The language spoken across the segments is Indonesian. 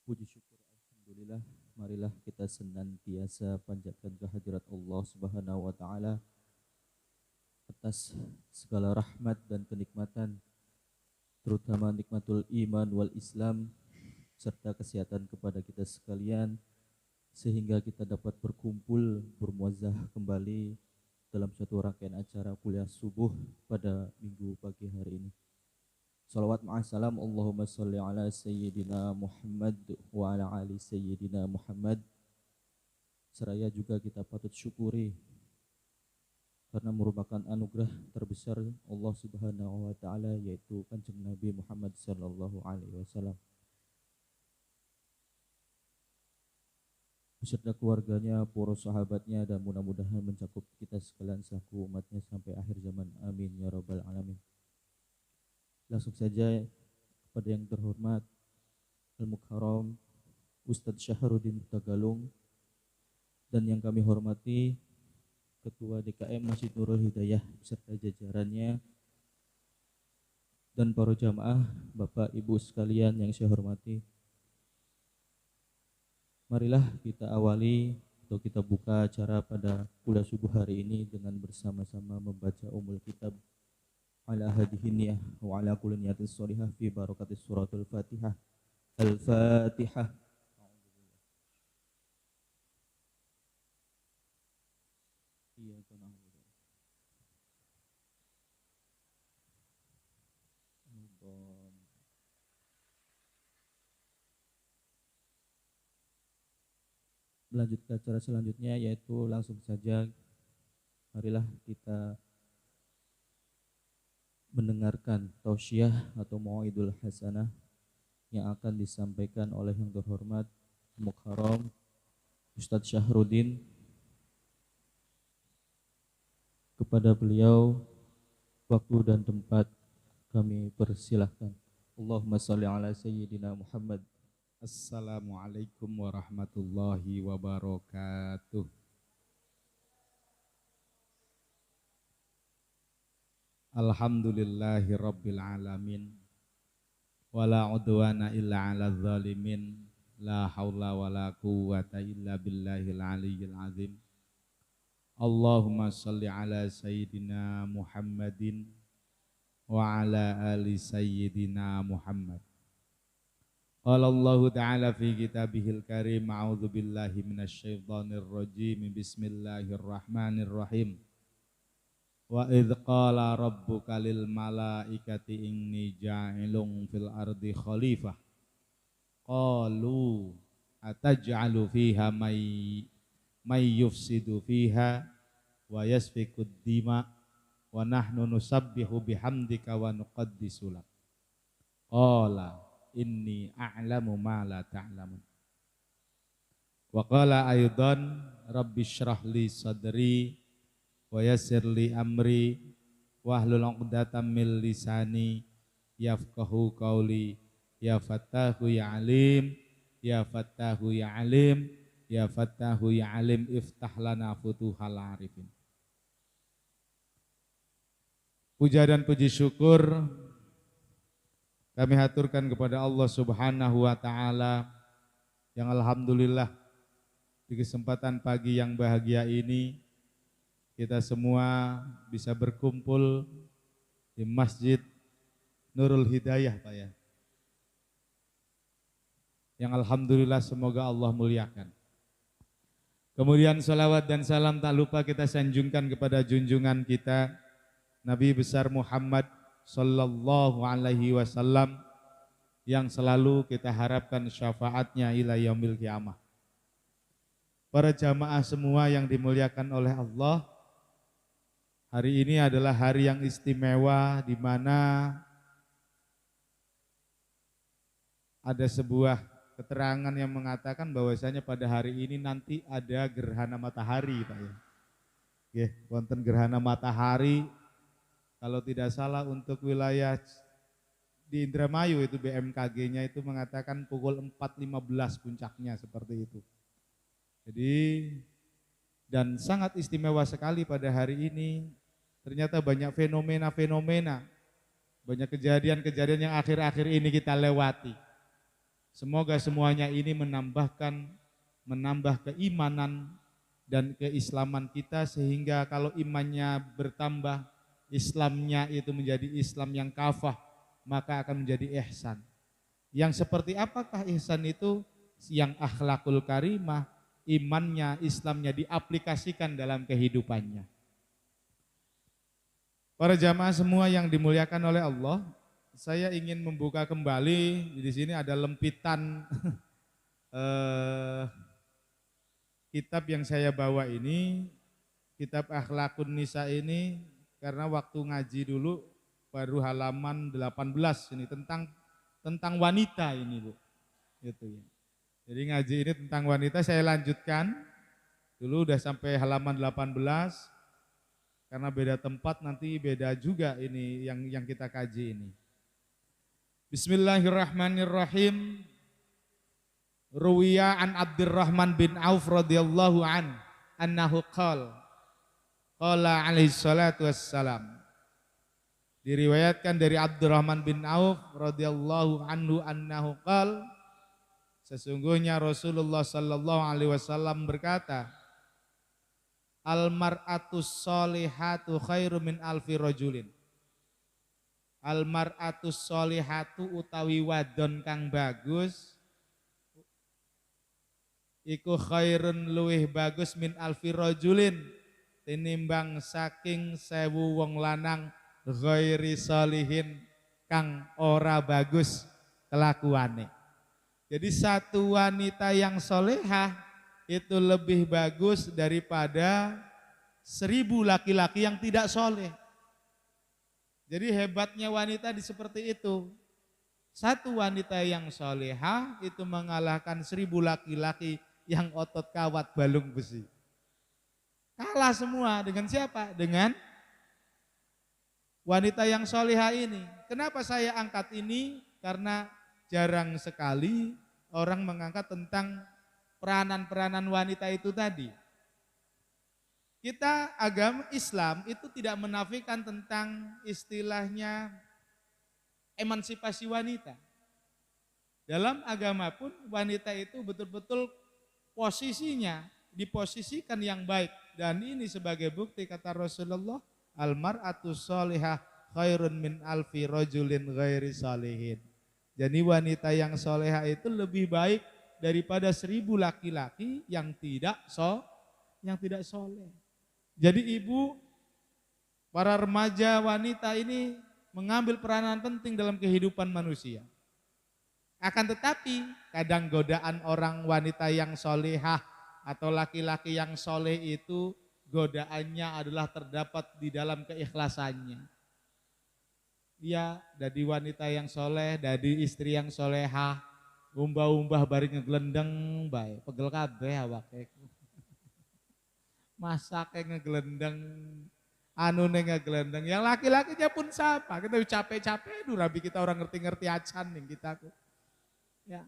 Puji syukur Alhamdulillah, marilah kita senantiasa panjatkan kehadirat Allah Subhanahu wa taala atas segala rahmat dan kenikmatan, terutama nikmatul iman wal Islam serta kesehatan kepada kita sekalian sehingga kita dapat berkumpul bermuazah kembali dalam suatu rangkaian acara kuliah subuh pada minggu pagi hari ini. Salawat ma'asalam Allahumma salli ala Sayyidina Muhammad wa ala ali Sayyidina Muhammad. Seraya juga kita patut syukuri karena merupakan anugerah terbesar Allah Subhanahu wa taala, yaitu Kanjeng Nabi Muhammad sallallahu alaihi wasallam beserta keluarganya, para sahabatnya, dan mudah-mudahan mencakup kita sekalian selaku umatnya sampai akhir zaman. Amin ya rabbal alamin. Langsung saja kepada yang terhormat Al-Mukarram Ustadz Syahrudin Tagalung dan yang kami hormati Ketua DKM Masjid Nurul Hidayah beserta jajarannya, dan para jamaah, Bapak Ibu sekalian yang saya hormati. Marilah kita awali atau kita buka acara pada kuliah subuh hari ini dengan bersama-sama membaca Ummul Kitab ala hadhihi niyah wa ala kulli niyatin shalihah fi barakatis suratul Fatihah. Al-Fatihah. Iyyaka na'budu wa iyyaka nasta'in. Melanjut ke acara selanjutnya, yaitu langsung saja marilah kita mendengarkan tausiah atau mau'idul hasanah yang akan disampaikan oleh yang terhormat Mukarram Ustadz Syahrudin. Kepada beliau waktu dan tempat kami persilahkan. Allahumma sholli ala Sayyidina Muhammad. Assalamualaikum warahmatullahi wabarakatuh. Alhamdulillahi rabbil alamin. Wala udwana illa ala zalimin. La hawla wala quwwata illa billahil aliyyil azim. Allahumma salli ala Sayyidina Muhammadin wa ala ali Sayyidina Muhammad. Qala Allah Ta'ala fi kitabihil karim. A'udzu billahi minasyaitonir rajim. Bismillahirrahmanirrahim. Wa idh qala rabbuka lil malaikati inni ja'ilun fil ardi khalifah. Qalu ataj'alu fiha may yufsidu fiha wa yasfikud dima wa nahnu nusabbihu bihamdika wa nuqaddisu lak. Qala inni a'lamu ma la ta'lamun. Wa qala aidan rabbi shrah li sadri wa yassir li amri wahlul 'uqdatam min lisani yafqahu qawli. Ya fattahu ya alim, ya fattahu ya alim, ya fattahu ya alim, iftah lana futuhal arifin. Puja dan puji syukur kami haturkan kepada Allah Subhanahu wa taala yang alhamdulillah di kesempatan pagi yang bahagia ini kita semua bisa berkumpul di Masjid Nurul Hidayah, Pak ya. Yang alhamdulillah semoga Allah muliakan. Kemudian salawat dan salam tak lupa kita sanjungkan kepada junjungan kita Nabi besar Muhammad sallallahu alaihi wasallam yang selalu kita harapkan syafaatnya ila yaumil qiyamah. Para jamaah semua yang dimuliakan oleh Allah, hari ini adalah hari yang istimewa di mana ada sebuah keterangan yang mengatakan bahwasanya pada hari ini nanti ada gerhana matahari, Pak ya. Nggih, wonten gerhana matahari kalau tidak salah untuk wilayah di Indramayu itu BMKG-nya itu mengatakan pukul 4.15 puncaknya seperti itu. Jadi dan sangat istimewa sekali pada hari ini. Ternyata banyak fenomena-fenomena, banyak kejadian-kejadian yang akhir-akhir ini kita lewati. Semoga semuanya ini menambah keimanan dan keislaman kita, sehingga kalau imannya bertambah, Islamnya itu menjadi Islam yang kafah, maka akan menjadi ihsan. Yang seperti apakah ihsan itu? Yang akhlakul karimah, imannya, Islamnya diaplikasikan dalam kehidupannya. Para jamaah semua yang dimuliakan oleh Allah, saya ingin membuka kembali. Di sini ada lempitan kitab yang saya bawa ini, kitab Akhlakun Nisa ini, karena waktu ngaji dulu baru halaman 18 ini tentang wanita ini, Bu. Gitu ya. Jadi ngaji ini tentang wanita, saya lanjutkan. Dulu udah sampai halaman 18. Karena beda tempat nanti beda juga ini yang kita kaji ini. Bismillahirrahmanirrahim. Ruwiya an Abdurrahman bin Auf radhiyallahu anhu qala alaihi salatu wassalam. Diriwayatkan dari Abdurrahman bin Auf radhiyallahu anhu qala, sesungguhnya Rasulullah sallallahu alaihi wasallam berkata, Al-mar'atus sholihatu khairu min alfi rajulin. Al-mar'atus sholihatu utawi wadon kang bagus iku khairun luwih bagus min alfi rajulin tinimbang saking 1000 wong lanang ghairi sholihin kang ora bagus kelakuane. Jadi satu wanita yang solehah itu lebih bagus daripada 1000 laki-laki yang tidak soleh. Jadi hebatnya wanita di seperti itu. Satu wanita yang solehah itu mengalahkan 1000 laki-laki yang otot kawat balung besi. Kalah semua dengan siapa? Dengan wanita yang solehah ini. Kenapa saya angkat ini? Karena jarang sekali orang mengangkat tentang peranan-peranan wanita itu tadi. Kita agama Islam itu tidak menafikan tentang istilahnya emansipasi wanita. Dalam agama pun wanita itu betul-betul posisinya diposisikan yang baik. Dan ini sebagai bukti kata Rasulullah, al-mar'atu sholihah khairun min alfi rajulin ghairi sholihin. Jadi wanita yang solehah itu lebih baik daripada 1000 laki-laki yang tidak soleh. Jadi ibu, para remaja wanita ini mengambil peranan penting dalam kehidupan manusia. Akan tetapi kadang godaan orang wanita yang solehah atau laki-laki yang soleh itu godaannya adalah terdapat di dalam keikhlasannya. Ya, dari wanita yang soleh, dari istri yang solehah, umbah-umbah bari ngeglendeng bae, pegel kabeh awake. Masake ngeglendeng, anune ngeglendeng. Yang laki-lakinya pun sama. Kita capek-capek rabi kita orang ngerti-ngerti acan nih kita. Ya.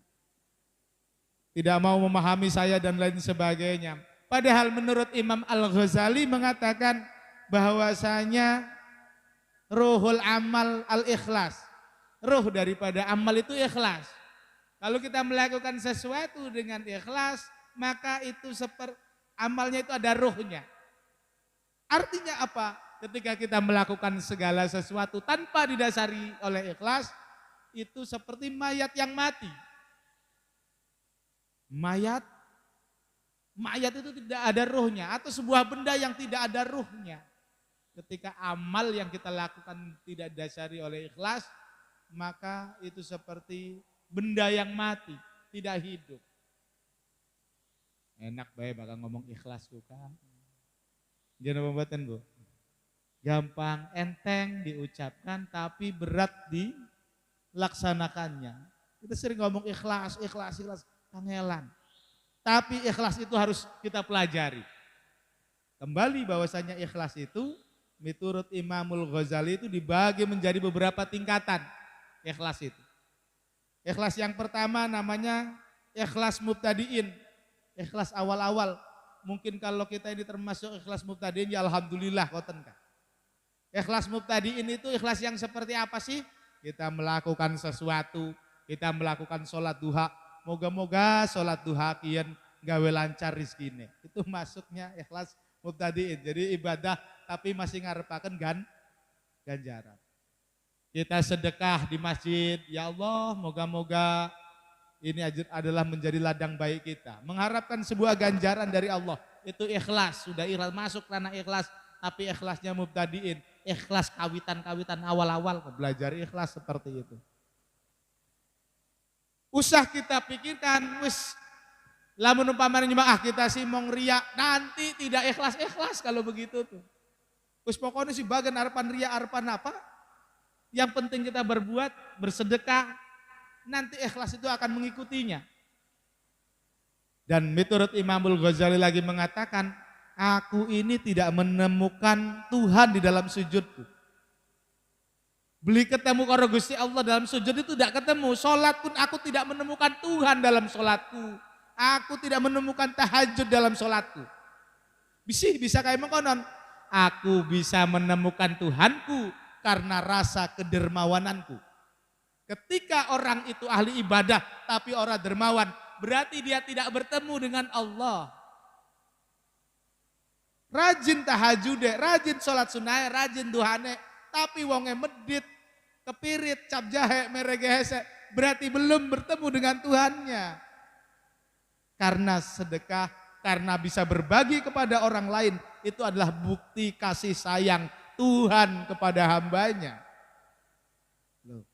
Tidak mau memahami saya dan lain sebagainya. Padahal menurut Imam Al-Ghazali mengatakan bahwasanya ruhul amal al-ikhlas. Ruh daripada amal itu ikhlas. Kalau kita melakukan sesuatu dengan ikhlas, maka itu amalnya itu ada ruhnya. Artinya apa? Ketika kita melakukan segala sesuatu tanpa didasari oleh ikhlas, itu seperti mayat yang mati. Mayat itu tidak ada ruhnya, atau sebuah benda yang tidak ada ruhnya. Ketika amal yang kita lakukan tidak didasari oleh ikhlas, maka itu seperti benda yang mati, tidak hidup. Enak bae bakal ngomong ikhlas kan. Jangan pembuatan Bu. Gampang, enteng diucapkan tapi berat dilaksanakannya. Kita sering ngomong ikhlas, kangelan. Tapi ikhlas itu harus kita pelajari. Kembali bahwasanya ikhlas itu menurut Imamul Ghazali itu dibagi menjadi beberapa tingkatan ikhlas itu. Ikhlas yang pertama namanya ikhlas mubtadiin, ikhlas awal-awal. Mungkin kalau kita ini termasuk ikhlas mubtadiin ya alhamdulillah koten kan. Ikhlas mubtadiin itu ikhlas yang seperti apa sih? Kita melakukan sesuatu kita melakukan sholat duha. Moga-moga sholat duha kian gawe lancar rizkine. Itu masuknya ikhlas mubtadiin. Jadi ibadah tapi masih ngarepaken ganjaran. Kita sedekah di masjid, ya Allah moga-moga ini adalah menjadi ladang baik kita. Mengharapkan sebuah ganjaran dari Allah. Itu ikhlas, sudah ikhlas, masuk ranah ikhlas. Tapi ikhlasnya mubtadiin, ikhlas kawitan-kawitan awal-awal. Belajar ikhlas seperti itu. Usah kita pikirkan, wis lamun umpamanya jemaah kita sih mau riya, nanti tidak ikhlas-ikhlas kalau begitu tuh. Wis pokoknya sih bagian harapan riya, harapan apa? Yang penting kita berbuat, bersedekah, nanti ikhlas itu akan mengikutinya. Dan menurut Imamul Ghazali lagi mengatakan, aku ini tidak menemukan Tuhan di dalam sujudku. Beli ketemu karo Gusti Allah dalam sujud itu tidak ketemu. Sholat pun aku tidak menemukan Tuhan dalam sholatku. Aku tidak menemukan tahajud dalam sholatku. Bisa kayak mengkonon. Aku bisa menemukan Tuhanku karena rasa kedermawananku. Ketika orang itu ahli ibadah tapi orang dermawan, berarti dia tidak bertemu dengan Allah. Rajin tahajud, rajin sholat sunnah, rajin duhane, tapi wonge medit, kepirit, cap jahe, merege hese, berarti belum bertemu dengan Tuhannya. Karena sedekah, karena bisa berbagi kepada orang lain, itu adalah bukti kasih sayang Tuhan kepada hambanya. Loh,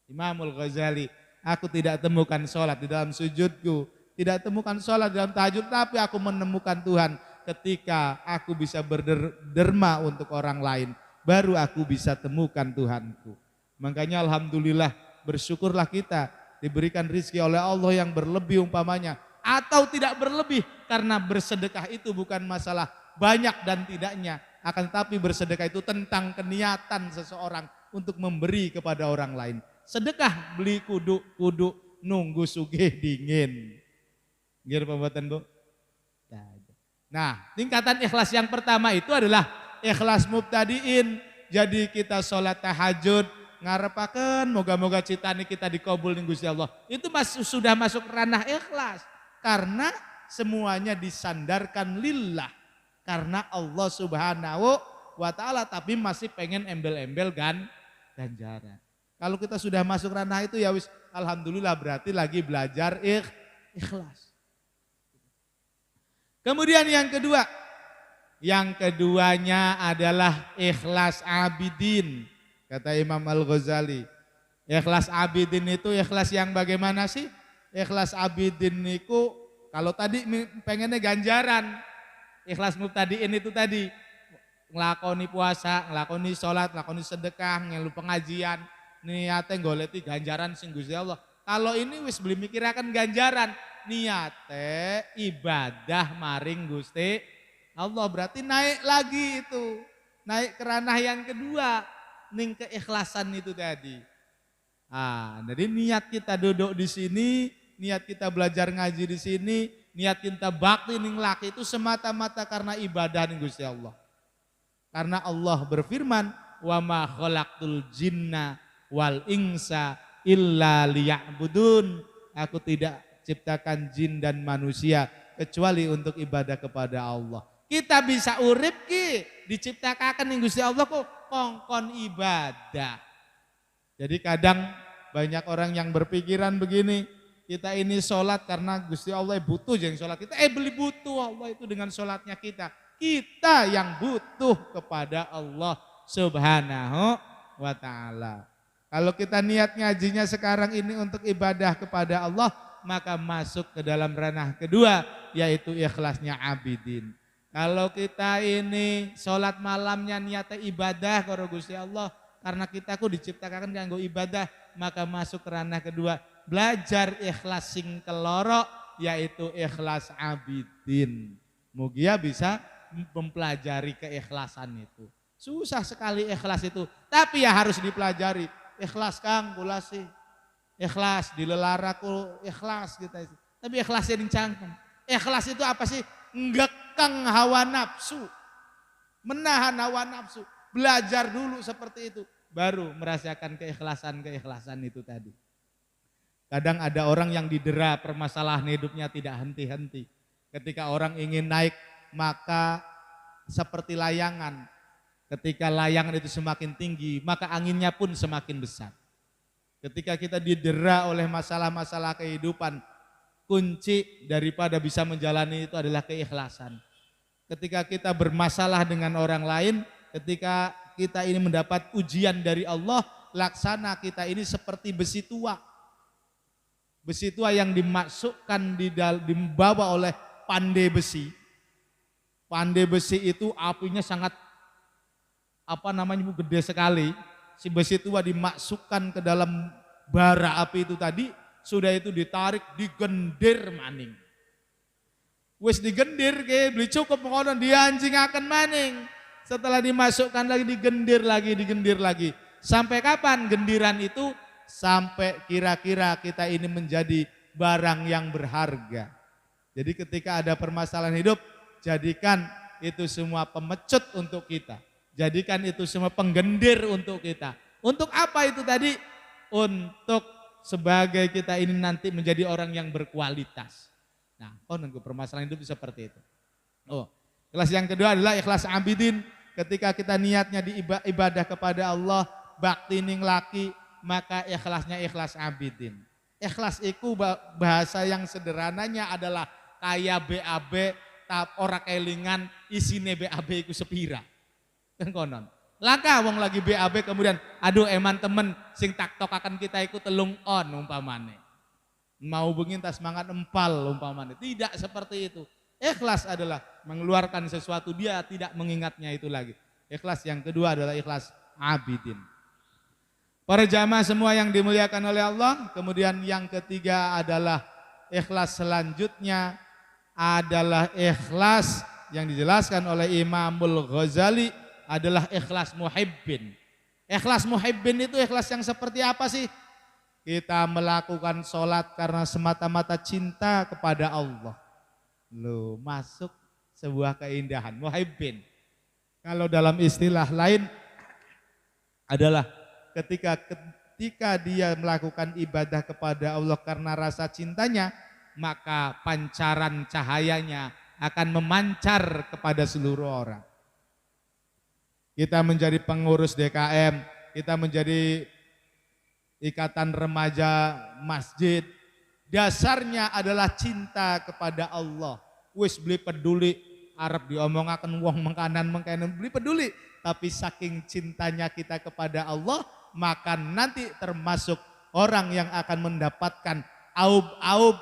Imamul Ghazali, aku tidak temukan sholat di dalam sujudku, tidak temukan sholat dalam tahajud, tapi aku menemukan Tuhan ketika aku bisa berderma untuk orang lain. Baru aku bisa temukan Tuhanku. Makanya alhamdulillah bersyukurlah kita diberikan rizki oleh Allah yang berlebih umpamanya. Atau tidak berlebih, karena bersedekah itu bukan masalah banyak dan tidaknya. Akan tetapi bersedekah itu tentang keniatan seseorang untuk memberi kepada orang lain. Sedekah beli kudu nunggu sugih dingin. Gimana pembuatan Bu? Nah, tingkatan ikhlas yang pertama itu adalah ikhlas mubtadiin. Jadi kita sholat tahajud, ngarepaken moga-moga citane kita dikabul ning Gusti Allah. Itu sudah masuk ranah ikhlas. Karena semuanya disandarkan lillah. Karena Allah Subhanahu wa ta'ala, tapi masih pengen embel-embel ganjaran. Kalau kita sudah masuk ranah itu ya wis alhamdulillah, berarti lagi belajar ikhlas. Kemudian yang kedua, yang keduanya adalah ikhlas abidin. Kata Imam Al-Ghazali, ikhlas abidin itu ikhlas yang bagaimana sih? Ikhlas abidin itu kalau tadi pengennya ganjaran, ikhlas mubtadiin itu tadi ngelakoni puasa, ngelakoni sholat, ngelakoni sedekah, ngelu pengajian, niatnya goleti ganjaran sing Gusti Allah. Kalau ini wis beli mikirakan ganjaran, niate ibadah maring Gusti Allah, berarti naik lagi itu, naik ke ranah yang kedua, ning keikhlasan itu tadi. Jadi niat kita duduk di sini, niat kita belajar ngaji di sini, niat kita bakti ning laki itu semata-mata karena ibadah ning Gusti Allah. Karena Allah berfirman, wa ma khalaqtul jinna wal insa illa liya'budun. Aku tidak ciptakan jin dan manusia kecuali untuk ibadah kepada Allah. Kita bisa urip ki diciptakan ning Gusti Allah kok kongkon ibadah. Jadi kadang banyak orang yang berpikiran begini, kita ini sholat karena Gusti Allah butuh yang sholat kita. Beli butuh Allah itu dengan sholatnya kita. Kita yang butuh kepada Allah Subhanahu wa ta'ala. Kalau kita niat ngajinya sekarang ini untuk ibadah kepada Allah, maka masuk ke dalam ranah kedua, yaitu ikhlasnya abidin. Kalau kita ini sholat malamnya niatnya ibadah kepada Gusti Allah, karena kita diciptakan kanggo ibadah, maka masuk ke ranah kedua, belajar ikhlas sing keloro, yaitu ikhlas abidin. Mugia bisa mempelajari keikhlasan itu. Susah sekali ikhlas itu, tapi ya harus dipelajari. Ikhlas Kang, kula sih. Ikhlas dilelaraku, ikhlas kita itu. Tapi ikhlasnya dicangkem. Ikhlas itu apa sih? Ngekang hawa nafsu. Menahan hawa nafsu. Belajar dulu seperti itu. Baru merasakan keikhlasan-keikhlasan itu tadi. Kadang ada orang yang didera permasalahan hidupnya tidak henti-henti. Ketika orang ingin naik maka seperti layangan. Ketika layangan itu semakin tinggi maka anginnya pun semakin besar. Ketika kita didera oleh masalah-masalah kehidupan, kunci daripada bisa menjalani itu adalah keikhlasan. Ketika kita bermasalah dengan orang lain, ketika kita ini mendapat ujian dari Allah, laksana kita ini seperti besi tua. Besi tua yang dimasukkan dibawa oleh pandai besi. Pandai besi itu apinya sangat gede sekali. Si besi tua dimasukkan ke dalam bara api itu tadi, sudah itu ditarik, digendir maning. Wis digendir ke, beli cukup mengonon dianjing akan maning. Setelah dimasukkan lagi, digendir lagi. Sampai kapan gendiran itu? Sampai kira-kira kita ini menjadi barang yang berharga. Jadi ketika ada permasalahan hidup, jadikan itu semua pemecut untuk kita. Jadikan itu semua penggendir untuk kita. Untuk apa itu tadi? Untuk sebagai kita ini nanti menjadi orang yang berkualitas. Nah, permasalahan hidup seperti itu. Ikhlas yang kedua adalah ikhlas abidin. Ketika kita niatnya di ibadah kepada Allah, bakti ning laki, maka ikhlasnya ikhlas abidin. Ikhlas itu bahasa yang sederhananya adalah kaya BAB, ora kelingan isine BAB iku sepira. Kan konon. Laka wong lagi BAB kemudian aduh eman temen sing taktok akan kita ikut telung on umpamane. Mau bengin tas semangat empal umpamane. Tidak seperti itu. Ikhlas adalah mengeluarkan sesuatu dia tidak mengingatnya itu lagi. Ikhlas yang kedua adalah ikhlas abidin. Para jamaah semua yang dimuliakan oleh Allah. Kemudian yang ketiga adalah ikhlas selanjutnya adalah ikhlas yang dijelaskan oleh Imamul Ghazali adalah ikhlas muhibbin. Ikhlas muhibbin itu ikhlas yang seperti apa sih? Kita melakukan sholat karena semata-mata cinta kepada Allah. Loh, masuk sebuah keindahan, muhibbin. Kalau dalam istilah lain adalah ketika dia melakukan ibadah kepada Allah karena rasa cintanya, maka pancaran cahayanya akan memancar kepada seluruh orang. Kita menjadi pengurus DKM, kita menjadi ikatan remaja masjid, dasarnya adalah cinta kepada Allah. Wis beli peduli, Arab diomongaken wong mengkanan beli peduli, tapi saking cintanya kita kepada Allah, maka nanti termasuk orang yang akan mendapatkan aub-aub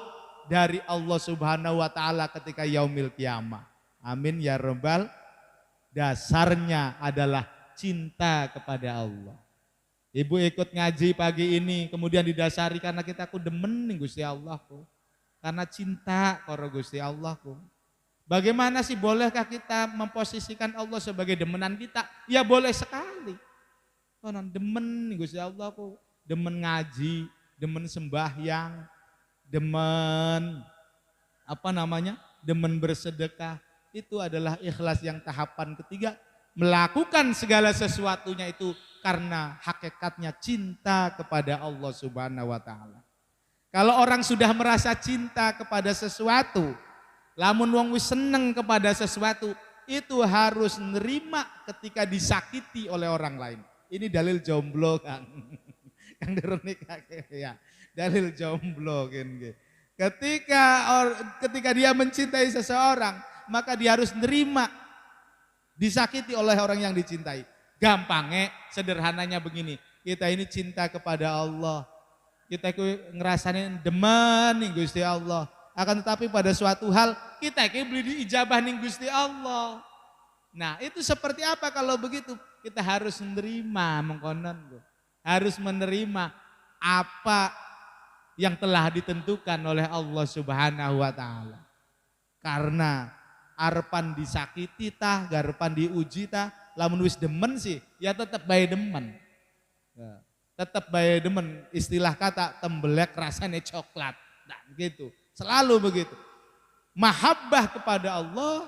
dari Allah Subhanahu wa taala ketika yaumil kiamah. Amin ya rabbal. Dasarnya adalah cinta kepada Allah. Ibu ikut ngaji pagi ini kemudian didasari karena kita demen nih Gusti Allah ku. Karena cinta karo Gusti Allah ku. Bagaimana sih bolehkah kita memposisikan Allah sebagai demenan kita? Ya boleh sekali. Konon demen nih Gusti Allah ku. Demen ngaji, demen sembahyang, demen demen bersedekah. Itu adalah ikhlas yang tahapan ketiga. Melakukan segala sesuatunya itu karena hakikatnya cinta kepada Allah Subhanahu wa taala. Kalau orang sudah merasa cinta kepada sesuatu, lamun wong wis seneng kepada sesuatu, itu harus nerima ketika disakiti oleh orang lain. Ini dalil jomblo Kang. Kang durung nikah ya. Dalil jomblo kan. Ketika dia mencintai seseorang, maka dia harus nerima disakiti oleh orang yang dicintai. Gampangnya, sederhananya begini, kita ini cinta kepada Allah, kita ngerasain demen nih Gusti Allah. Akan tetapi pada suatu hal kita beli diijabah nih Gusti Allah. Nah itu seperti apa kalau begitu? Kita harus menerima mengkonon, harus menerima apa yang telah ditentukan oleh Allah Subhanahu wa taala. Karena arepan disakiti tah, garepan diuji tah, lamun wis demen sih, ya tetap bae demen. Ya, tetap bae demen, istilah kata tembelek rasanya coklat. Nah gitu, selalu begitu. Mahabbah kepada Allah,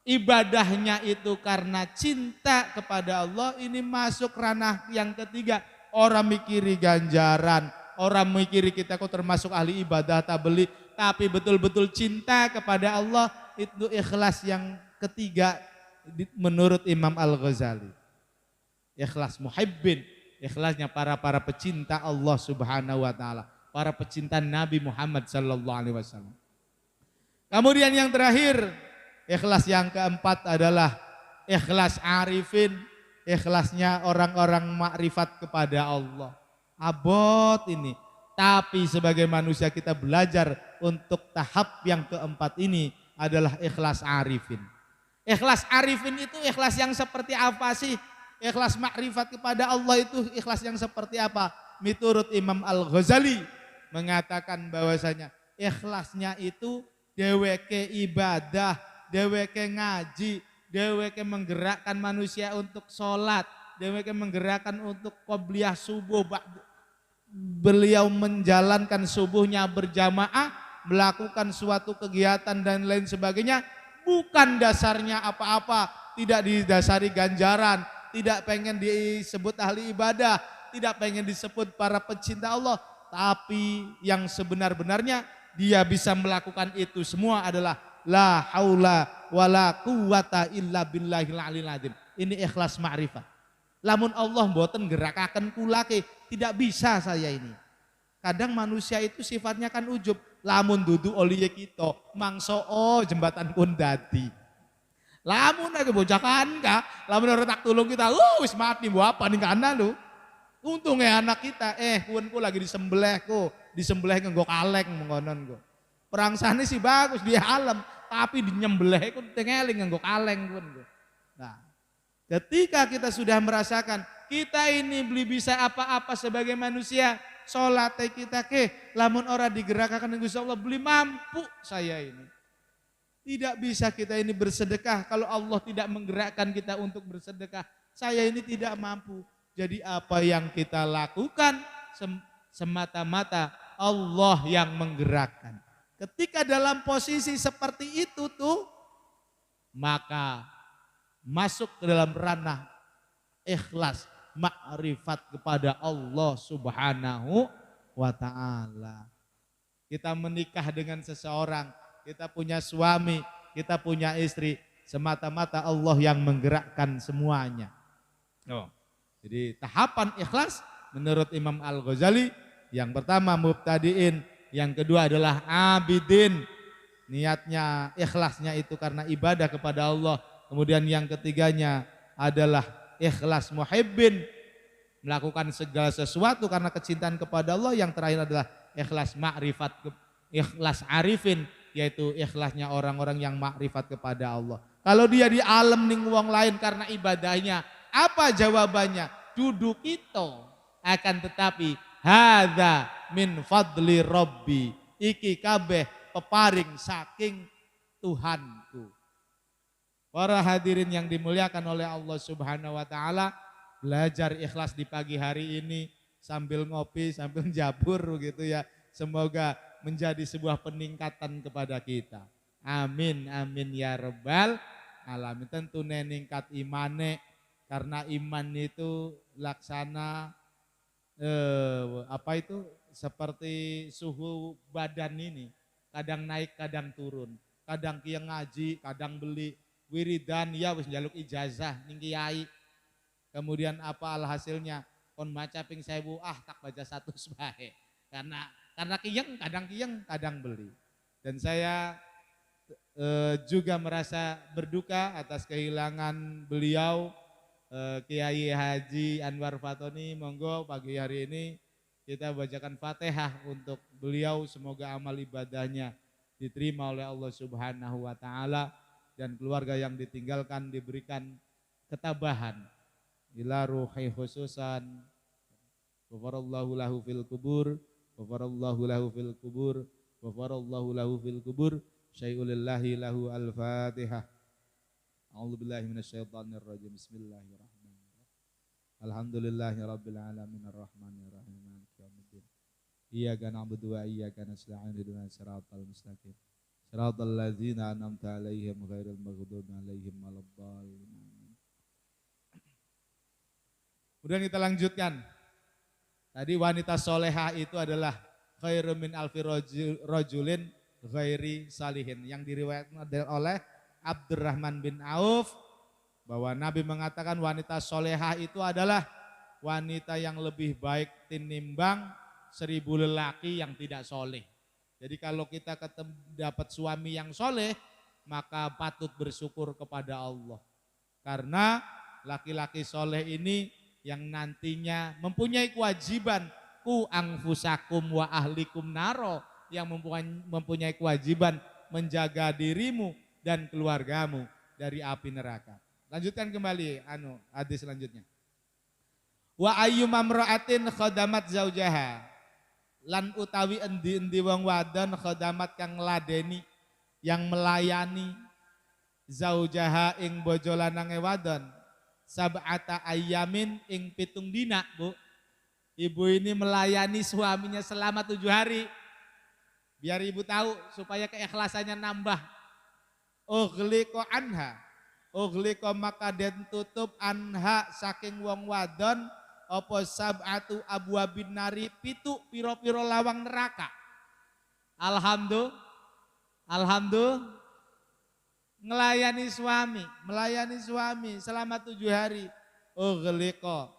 ibadahnya itu karena cinta kepada Allah, ini masuk ranah yang ketiga. Orang mikiri ganjaran, orang mikiri kita kok termasuk ahli ibadah tabeli, tapi betul-betul cinta kepada Allah, itu ikhlas yang ketiga menurut Imam Al-Ghazali. Ikhlas muhibbin, ikhlasnya para pecinta Allah Subhanahu wa taala, para pecinta Nabi Muhammad sallallahu alaihi wasallam. Kemudian yang terakhir, ikhlas yang keempat adalah ikhlas arifin, ikhlasnya orang-orang makrifat kepada Allah. Abot ini, tapi sebagai manusia kita belajar untuk tahap yang keempat ini adalah ikhlas arifin. Ikhlas arifin itu ikhlas yang seperti apa sih? Ikhlas makrifat kepada Allah itu ikhlas yang seperti apa? Menurut Imam Al-Ghazali mengatakan bahwasanya ikhlasnya itu dheweke ibadah, dheweke ngaji, dheweke menggerakkan manusia untuk sholat, dheweke menggerakkan untuk qobliyah subuh. Beliau menjalankan subuhnya berjamaah, melakukan suatu kegiatan dan lain sebagainya, bukan dasarnya apa-apa, tidak didasari ganjaran, tidak pengen disebut ahli ibadah, tidak pengen disebut para pecinta Allah, tapi yang sebenar-benarnya dia bisa melakukan itu semua adalah la haula wala quwata illa billahil aliyil azim. Ini ikhlas ma'rifat. Lamun Allah mboten gerakaken kulake, tidak bisa saya ini. Kadang manusia itu sifatnya kan ujub. Lamun dudu oliye kita, mangso jembatan pun dadi. Lamun aku bocakan ka, lamun orang tak tulung kita, wis mati bu apa nih kana lu. Untungnya anak kita, kuwenku lagi disembelih nganggo kaleng mengonon ku. Perang sana sih bagus di alam, tapi dinyembelih ku tengeling nganggo kaleng kuwen ku. Nah, ketika kita sudah merasakan kita ini beli bisa apa-apa sebagai manusia, sholat kita lamun ora digerakkan Gusti Allah beli mampu saya ini. Tidak bisa kita ini bersedekah kalau Allah tidak menggerakkan kita untuk bersedekah. Saya ini tidak mampu. Jadi apa yang kita lakukan semata-mata Allah yang menggerakkan. Ketika dalam posisi seperti itu tuh, maka masuk ke dalam ranah ikhlas, makrifat kepada Allah Subhanahu wa ta'ala. Kita menikah dengan seseorang, kita punya suami, kita punya istri, semata-mata Allah yang menggerakkan semuanya. Jadi tahapan ikhlas menurut Imam Al-Ghazali, yang pertama mubtadiin, yang kedua adalah abidin, niatnya ikhlasnya itu karena ibadah kepada Allah. Kemudian yang ketiganya adalah ikhlas muhibbin, melakukan segala sesuatu karena kecintaan kepada Allah. Yang terakhir adalah ikhlas makrifat, ikhlas arifin, yaitu ikhlasnya orang-orang yang makrifat kepada Allah. Kalau dia di alam ning wong lain karena ibadahnya, apa jawabannya? Duduk itu. Akan tetapi hadza min fadli rabbi, iki kabeh peparing saking Tuhanku. Para hadirin yang dimuliakan oleh Allah Subhanahu wa taala, belajar ikhlas di pagi hari ini sambil ngopi, sambil jabur gitu ya. Semoga menjadi sebuah peningkatan kepada kita. Amin, amin ya rabbal alamin. Tentu ningkat imane, karena iman itu laksana seperti suhu badan ini, kadang naik kadang turun, kadang kieu ngaji kadang beli wiridan ya wis njaluk ijazah ning kiai, kemudian apa alhasilnya kon maca ping 1000 tak baca 100 bae, karena kiyeng kadang beli. Dan saya juga merasa berduka atas kehilangan beliau, Kiai Haji Anwar Fatoni. Monggo pagi hari ini kita bacakan Fatihah untuk beliau, semoga amal ibadahnya diterima oleh Allah Subhanahu wa taala dan keluarga yang ditinggalkan diberikan ketabahan. Ila ruhi khususan ghafarallahu lahu fil kubur, ghafarallahu lahu fil kubur, ghafarallahu lahu fil kubur, syai'ulillahi lahu al-Fatihah. A'udzubillahi minasyaitonir rajim. Bismillahirrahmanirrahim. Alhamdulillahi rabbil alamin arrahmanir rahim maliki yaumiddin. Iyyaka na'budu wa iyyaka nasta'in ihdinas siratal mustaqim. Siratal ladzina an'amta 'alaihim ghairil maghdubi 'alaihim waladdallin. Kemudian kita lanjutkan. Tadi wanita solehah itu adalah khairu min alfi rajulin ghairi salihin. Yang diriwayatkan oleh Abdurrahman bin Auf bahwa Nabi mengatakan wanita solehah itu adalah wanita yang lebih baik tinimbang 1000 lelaki yang tidak soleh. Jadi kalau kita dapat suami yang soleh, maka patut bersyukur kepada Allah. Karena laki-laki soleh ini yang nantinya mempunyai kewajiban ku anfusakum wa ahlikum naro, yang mempunyai kewajiban menjaga dirimu dan keluargamu dari api neraka. Lanjutkan kembali hadis selanjutnya. Wa ayyuma imra'atin khadamat zaujaha, lan utawi endi-endi wong wadon khadamat kang ngladeni, yang melayani zaujaha ing bojo lanange wadon sab'ata ayyamin ing 7 dina, Bu. Ibu ini melayani suaminya selama 7 hari. Biar ibu tahu supaya keikhlasannya nambah. Ughliqa anha. Ughliqa maka den tutup anha saking wong wadon apa sab'atu abwabin nari, 7 piro-piro lawang neraka. Alhamdulillah. Melayani suami selama 7 hari. Ughliqa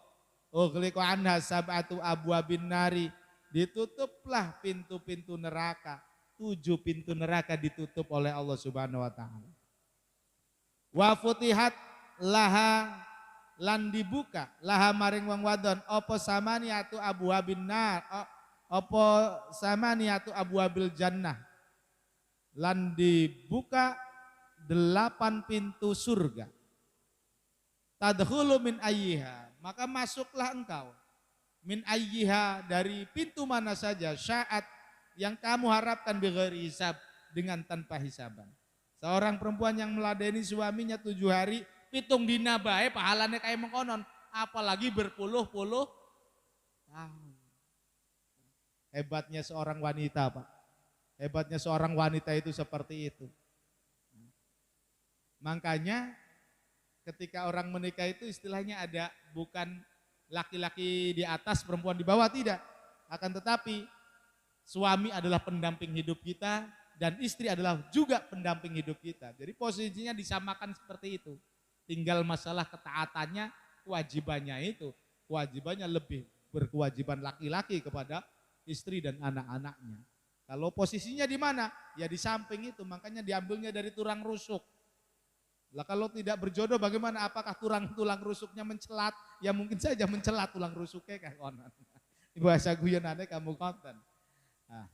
anha sab'atu abwabin nari, ditutuplah pintu-pintu neraka. 7 pintu neraka ditutup oleh Allah Subhanahu wa taala. Wa futihat laha, lan dibuka laha maring wong wadon apa samaniatu abwabin nar, apa samaniatu abwabil jannah, lan dibuka 8 pintu surga. Tadkhulu min ayyiha, maka masuklah engkau. Min ayyiha, dari pintu mana saja, syaat, yang kamu harapkan, bighairi hisab, dengan tanpa hisaban. Seorang perempuan yang meladeni suaminya 7 hari, 7 dina bae pahalanya kayak mengkonon, apalagi berpuluh-puluh tahun. Hebatnya seorang wanita, Pak. Hebatnya seorang wanita itu seperti itu. Makanya ketika orang menikah itu istilahnya ada bukan laki-laki di atas, perempuan di bawah, tidak. Akan tetapi suami adalah pendamping hidup kita dan istri adalah juga pendamping hidup kita. Jadi posisinya disamakan seperti itu. Tinggal masalah ketaatannya, kewajibannya itu. Kewajibannya lebih berkewajiban laki-laki kepada istri dan anak-anaknya. Kalau posisinya di mana? Ya di samping itu, makanya diambilnya dari tulang rusuk. Lah kalau tidak berjodoh bagaimana? Apakah tulang rusuknya mencelat? Ya mungkin saja mencelat tulang rusuknya kayak konon. Di bahasa guyonane kamu konten. Nah.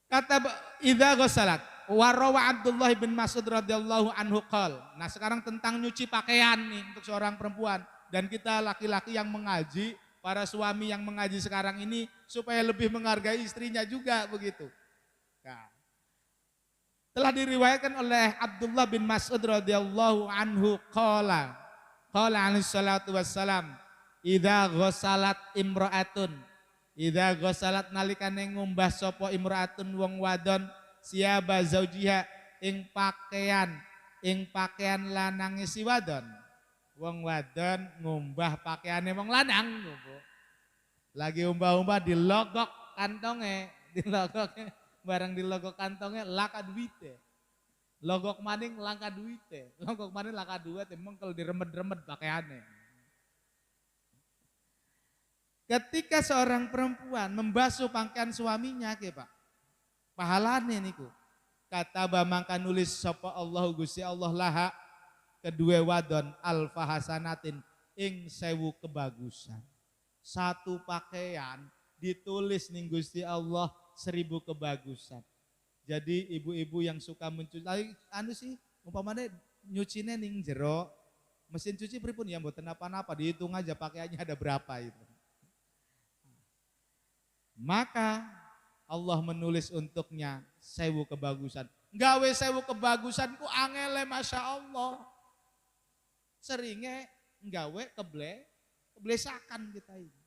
Kata idza ghasalat wa rawa Abdullah bin Mas'ud radhiyallahu anhu qol. Nah, sekarang tentang nyuci pakaian nih untuk seorang perempuan, dan kita laki-laki yang mengaji, para suami yang mengaji sekarang ini supaya lebih menghargai istrinya juga begitu. Nah, telah diriwayatkan oleh Abdullah bin Mas'ud radhiyallahu anhu qala alaihi salatu wassalam, idza ghasalat imra'atun, idza ghasalat nalikane ngumbah sapa imra'atun wong wadon siaba zaujiha ing pakaian lanange si wadon. Wong wadon ngumbah pakaiane wong lanang, lagi umbah-umbah dilogok kantonge, barang dilogok kantongnya laka duite. Logok maning laka duite. Logok maning laka duite, mengkel diremed-remed pakaiannya. Ketika seorang perempuan membasuh pakaian suaminya, Pak, pahalane niku. Kata mangka nulis sapa Allah Gusti Allah laha kedua wadon alfa hasanatin ing 1000 kebagusan. Satu pakaian ditulis ning Gusti Allah 1000 kebagusan. Jadi ibu-ibu yang suka mencuci, umpamanya nyucine ning jero mesin cuci pripun ya mboten napa-napa, dihitung aja pakaiannya ada berapa itu. Maka Allah menulis untuknya 1000 kebagusan. Gawe 1000 kebagusan ku angele Masya Allah. Seringnya gawe keblesakan kita ini.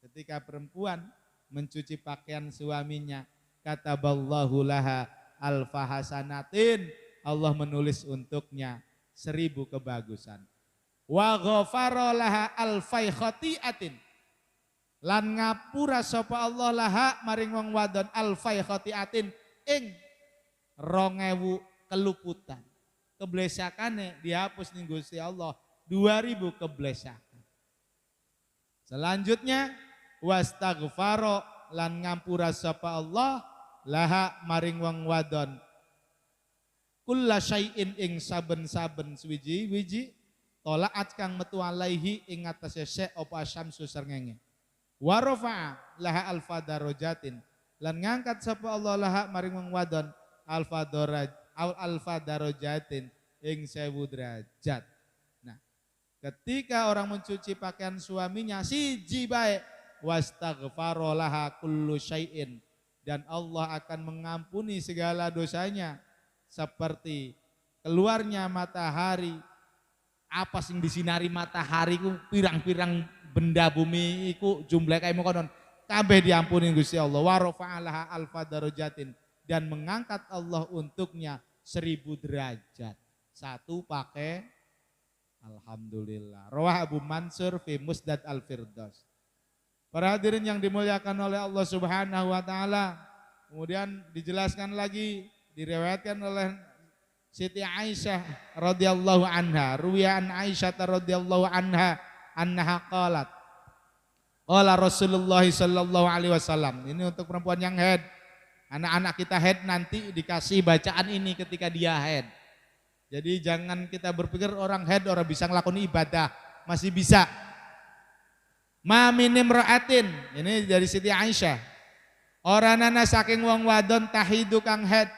Ketika perempuan mencuci pakaian suaminya, kataballahu laha alfa hasanatin, Allah menulis untuknya 1000 kebagusan. Wa ghafara laha alfai khati'atin, lan ngapura sapa Allah laha maring wong wadon alfai khotiatin ing 2000 keluputan. Keblesakane dihapus ning Gusti Allah 2000 keblesakan. Selanjutnya wastaghfaro lan ngampura sapa Allah laha maring wong wadon kulla syai'in ing saben-saben suwiji-wiji tolaat kang metu alaihi ing atase syek apa syamsu srengenge wa rafa'a laha alfa darajatin lan ngangkat sapa Allah laha maring wong wadon alfa darajatin ing 1000 derajat. Nah, ketika orang mencuci pakaian suaminya siji bae wastaghfaro laha kullu syai'in dan Allah akan mengampuni segala dosanya seperti keluarnya matahari. Apa sing disinari matahari ku pirang-pirang benda bumi iku jumlah kae mongkon kabeh diampuni Gusti Allah. Wa rafa'alaha alfa darajatin dan mengangkat Allah untuknya 1000 derajat. Satu pakai alhamdulillah. Rawah Abu Mansur fi Musnad Al-Firdaus. Para hadirin yang dimuliakan oleh Allah Subhanahu wa taala. Kemudian dijelaskan lagi, diriwayatkan oleh Siti Aisyah radhiyallahu anha, ruwiyan Aisyah radhiyallahu anha annaha qalat. Qala Rasulullah sallallahu alaihi wasallam. Ini untuk perempuan yang haid. Anak-anak kita haid nanti dikasih bacaan ini ketika dia haid. Jadi jangan kita berpikir orang haid orang bisa ngelakoni ibadah, masih bisa. Ma min imra'atin, ini dari Siti Aisyah. Oranana saking wong wadon tahidu kang haid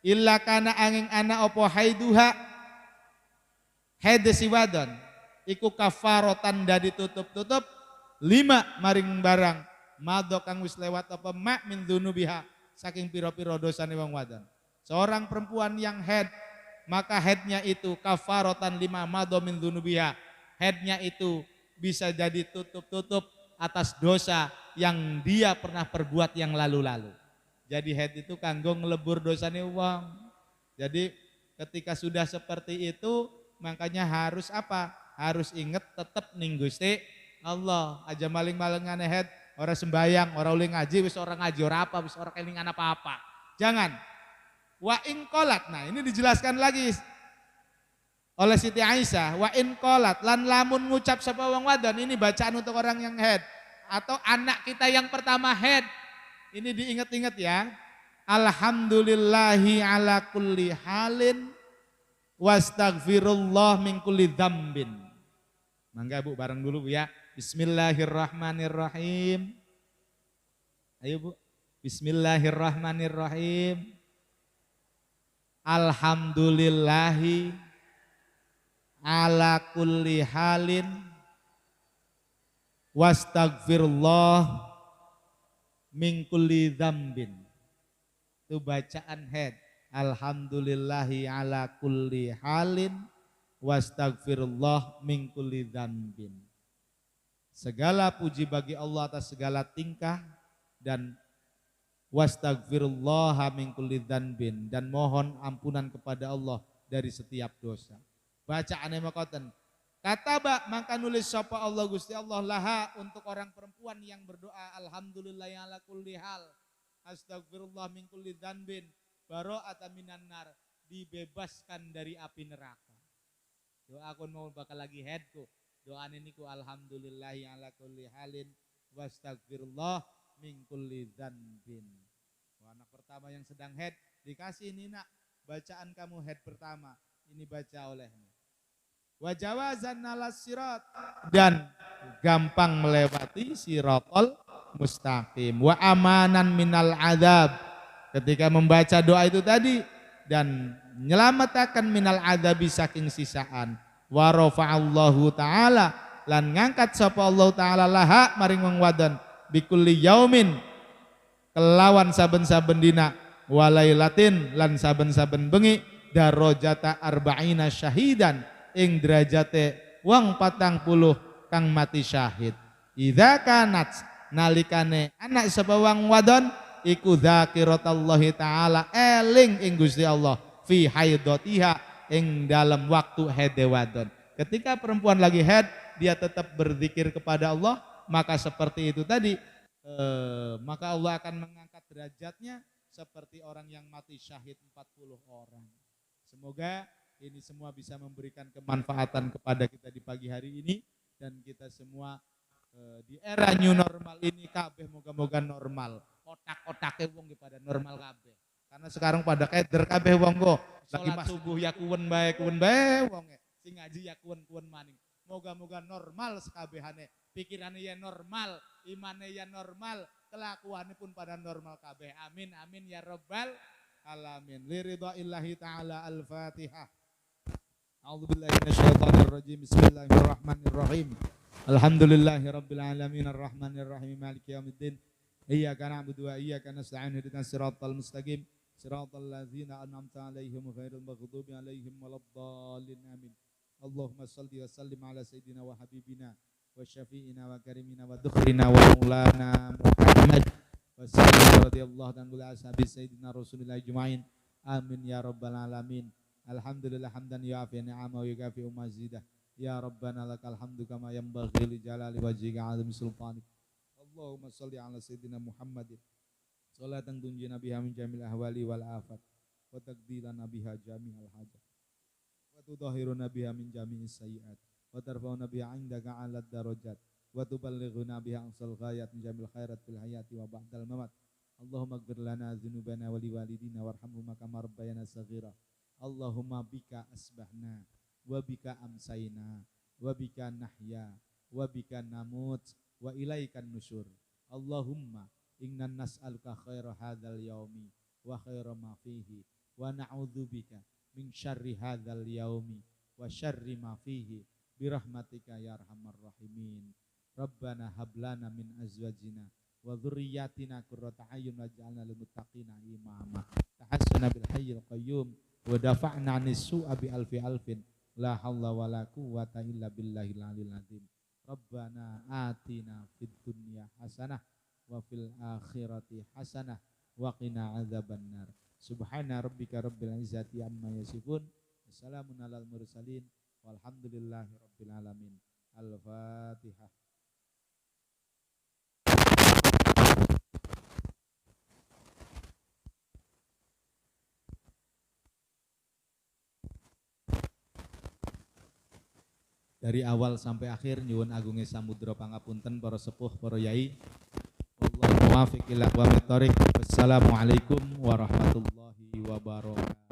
illa kana angin ana opo haiduha haid si wadon iku kafarotan dadi tutup-tutup 5 maring barang mado kang wis lewat apa mak min dzunubiha saking pira-pira dosane wong wadon. Seorang perempuan yang haid maka haidnya itu kafarotan 5 mado min dzunubiha. Haidnya itu bisa jadi tutup-tutup atas dosa yang dia pernah perbuat yang lalu-lalu. Jadi haid itu kanggo ngelebur dosane wong. Jadi ketika sudah seperti itu makanya harus apa? Harus inget tetap ning Gusti Allah. Aja maling-malingane haid, ora sembayang, ora uli ngaji, wis ora ngaji, ora apa, wis ora kelingan apa-apa. Jangan. Wa in qolat. Nah, ini dijelaskan lagi oleh Siti Aisyah, wa in qolat lan lamun ngucap sapa wong wadon, ini bacaan untuk orang yang haid atau anak kita yang pertama haid. Ini diingat-ingat ya. Alhamdulillahi ala kulli halin wastaghfirullah min kulli dzambin. Mangga Bu bareng dulu Bu ya. Bismillahirrahmanirrahim. Ayo Bu. Bismillahirrahmanirrahim. Alhamdulillahi ala kulli halin wastaghfirullah min kulli dzambin. Itu bacaan haid. Alhamdulillahi ala kulli halin wastaghfirullah min kulli dzambin. Segala puji bagi Allah atas segala tingkah dan wastaghfirullah min kulli dzambin dan mohon ampunan kepada Allah dari setiap dosa. Bacaane makoten. Kataba maka nulis sapa Allah Gusti Allah laha untuk orang perempuan yang berdoa alhamdulillahi ala kulli hal astagfirullah min kulli dzambin bara'atan minan nar, dibebaskan dari api neraka. Doa aku mau bakal lagi headku. Doaan ini ku alhamdulillahi ala kulli halin wastagfirullah min kulli dzambin. Anak pertama yang sedang head dikasih ini nak bacaan kamu head pertama ini baca olehnya. Wa jawazan alas sirat dan gampang melewati siratal mustaqim. Wa amanan minal adab ketika membaca doa itu tadi dan menyelamatkan minal adabi saking sisaan. Wa rafa'allahu ta'ala lan ngangkat sapa Allah ta'ala laha maring wong wadon bikulli yaumin kelawan saben-saben dina walailatin lan saben-saben bengi darajata arba'ina syahidan ing derajate wong 40 kang mati syahid. Idza kanat nalikane anak sapa wong wadon iku dzakiratallahi taala eling ing Gusti Allah fi haidatiha ing dalam waktu haid wadon. Ketika perempuan lagi haid dia tetap berzikir kepada Allah maka seperti itu tadi, maka Allah akan mengangkat derajatnya seperti orang yang mati syahid 40 orang. Semoga ini semua bisa memberikan kemanfaatan kepada kita di pagi hari ini, dan kita semua di era new normal ini kabeh moga-moga normal. Otak-otake wong pada normal kabeh. Karena sekarang pada keder kabeh wong kok. Salat subuh ya kuwen bae wong. Sing ngaji ya kuwen maning. Moga-moga normal sekabehane. Pikirane ya normal, imane ya normal, kelakuane pun pada normal kabeh. Amin amin ya rabbal alamin. Liridaillahi ta'ala al-Fatihah. A'udzubillahi minasyaitonir rajim. Bismillahirrahmanirrahim. Alhamdulillahi rabbil alamin arrahmanir rahim maliki yaumiddin. Iyyaka na'budu wa iyyaka nasta'in ihdinas siratal mustaqim siratal ladzina an'amta 'alaihim ghairil maghdubi 'alaihim waladdallin amin. Allahumma shalli wa sallim ala sayyidina wa habibina wa syafi'ina wa karimina wa dhukhrina wa maulana Muhammad wa sallallahu radhiyallahu anhu ashabi sayyidina Rasulillah ajmain. Amin ya rabbal alamin. Alhamdulillah hamdan yu'afi ni'ama wa yukafi mazidah. Ya Rabbana lakal hamdu kama yanbaghi li jalali wajhika 'azimi sultanik. Allahumma shalli ala sayyidina Muhammadin salatan tunjina biha min jamil ahwali wal afat wa taqdilana biha jami'al hajat wa tudahhiruna biha min jami'is sayyi'at wa tarfa'una biha 'indaka 'alad darajat wa tuballighuna biha aqsal ghayat min jamil khairat fil hayati wa ba'dal mamat. Allahumma ighfir lana dzunubana wa liwalidina warhamhuma kama rabbayana shaghira. Allahumma bika asbahna wa bika amsayna wa bika nahya wa bika namut wa ilaikan nusyur. Allahumma inna nas'aluka khaira hadzal yaumi wa khaira ma fihi wa na'udzubika min syarri hadzal yaumi wa syarri ma fihi bi rahmatika ya arhamar rahimin. Rabbana hab lana min azwajina wa dzurriyyatina qurrata a'yun waj'alna lil muttaqina imama. Tahassana bil hayyil qayyum wa dafa'na 'anis su'a bi alfi alfin. La haula wa la quwwata illa billahil aliyil azim. Rabbana atina fid dunya hasanah wa fil akhirati hasanah wa qina adzabannar. Subhana rabbika rabbil izzati amma yasifun. Wassalamun alal mursalin walhamdulillahi rabbil alamin. Al-Fatihah. Dari awal sampai akhir nyuwun agungnya samudra pangapunten para sepuh para yai. Wallahu muwaffiq ila aqwamit thoriq. Wassalamualaikum warahmatullahi wabarakatuh.